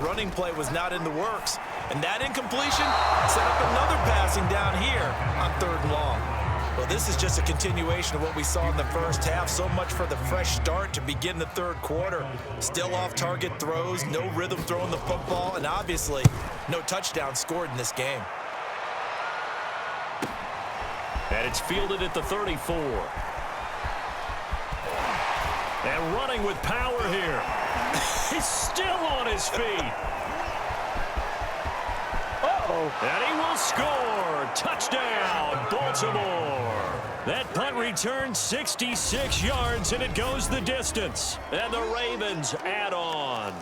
running play was not in the works. And that incompletion set up another passing down here on 3rd and long. Well, this is just a continuation of what we saw in the first half. So much for the fresh start to begin the 3rd quarter. Still off-target throws, no rhythm throwing the football, and obviously no touchdown scored in this game. And it's fielded at the 34. And running with power here. He's still on his feet. And he will score. Touchdown, Baltimore. That punt return 66 yards, and it goes the distance. And the Ravens add on.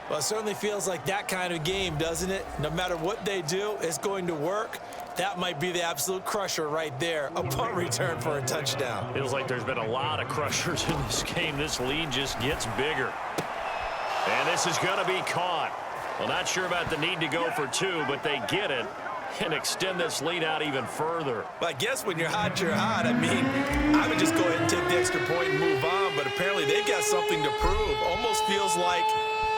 Well, it certainly feels like that kind of game, doesn't it? No matter what they do, it's going to work. That might be the absolute crusher right there. A punt return for a touchdown. Feels like there's been a lot of crushers in this game. This lead just gets bigger. And this is going to be caught. Well, not sure about the need to go for 2, but they get it and extend this lead out even further. Well, I guess when you're hot, you're hot. I mean, I would just go ahead and take the extra point and move on, but apparently they've got something to prove. Almost feels like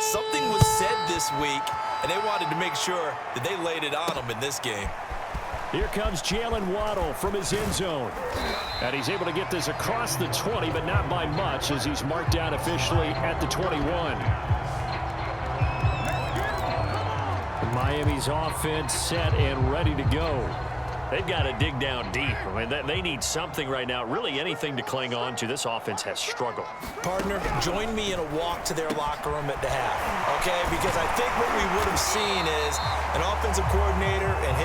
something was said this week, and they wanted to make sure that they laid it on them in this game. Here comes Jalen Waddle from his end zone. And he's able to get this across the 20, but not by much, as he's marked down officially at the 21. Miami's offense set and ready to go. They've got to dig down deep. I mean, they need something right now, really anything to cling on to. This offense has struggled. Partner, join me in a walk to their locker room at the half, okay? Because I think what we would have seen is an offensive coordinator and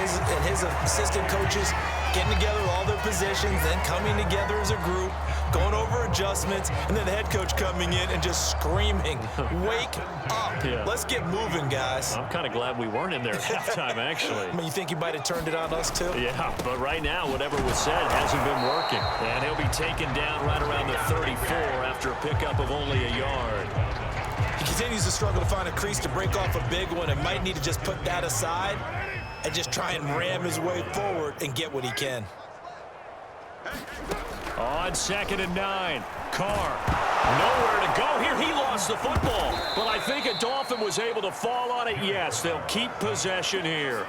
his assistant coaches getting together all their positions, then coming together as a group, going over adjustments, and then the head coach coming in and just screaming, wake up. Yeah. Let's get moving, guys. I'm kind of glad we weren't in there at halftime, actually. I mean, you think he might have turned it on us, too? Yeah, but right now, whatever was said hasn't been working. And he'll be taken down right around the 34 after a pickup of only a yard. He continues to struggle to find a crease to break off a big one and might need to just put that aside and just try and ram his way forward and get what he can. On 2nd and 9, Carr. Nowhere to go here. He lost the football. But I think a Dolphin was able to fall on it. Yes, they'll keep possession here.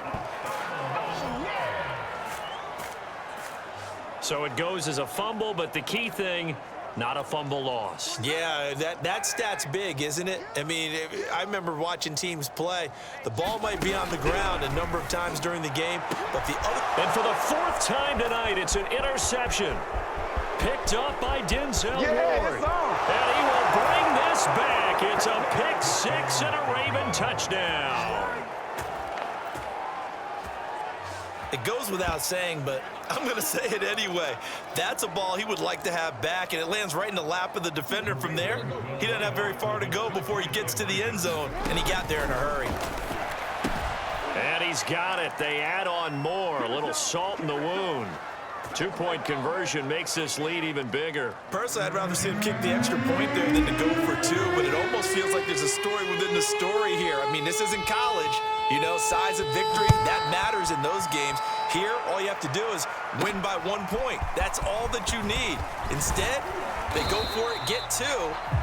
So it goes as a fumble, but the key thing, not a fumble loss. Yeah, that stat's big, isn't it? I mean, I remember watching teams play. The ball might be on the ground a number of times during the game, but the other... And for the 4th time tonight, it's an interception. Picked up by Denzel Ward. And he will bring this back. It's a pick 6 and a Raven touchdown. It goes without saying, but I'm going to say it anyway. That's a ball he would like to have back, and it lands right in the lap of the defender from there. He doesn't have very far to go before he gets to the end zone, and he got there in a hurry. And he's got it. They add on more. A little salt in the wound. 2-point conversion makes this lead even bigger. Personally, I'd rather see him kick the extra point there than to go for 2, but it almost feels like there's a story within the story here. I mean, this isn't college. You know, size of victory, that matters in those games. Here, all you have to do is win by 1 point. That's all that you need. Instead, they go for it, get 2.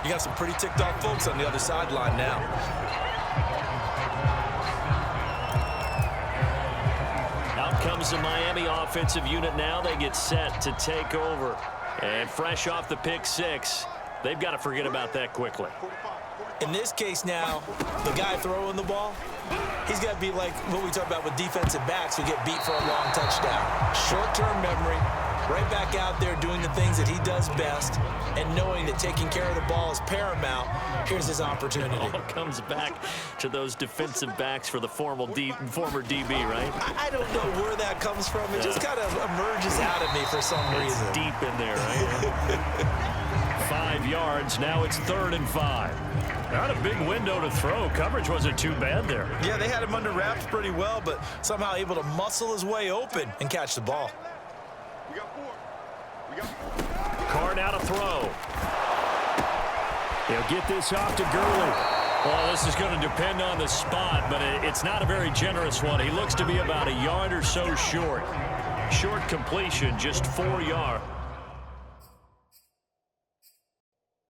You got some pretty ticked off folks on the other sideline now. Out comes the Miami offensive unit now. They get set to take over. And fresh off the pick 6, they've got to forget about that quickly. In this case now, the guy throwing the ball, he's got to be like what we talk about with defensive backs who get beat for a long touchdown. Short-term memory, right back out there doing the things that he does best, and knowing that taking care of the ball is paramount. Here's his opportunity. It all comes back to those defensive backs for the former DB, right? I don't know where that comes from. It just kind of emerges out of me for some reason. It's deep in there, right? 5 yards. Now it's 3rd and 5. Not a big window to throw. Coverage wasn't too bad there. Yeah, they had him under wraps pretty well, but somehow able to muscle his way open and catch the ball. Carr now to throw. He'll get this off to Gurley. Well, this is going to depend on the spot, but it's not a very generous one. He looks to be about a yard or so short. Short completion, just 4 yards.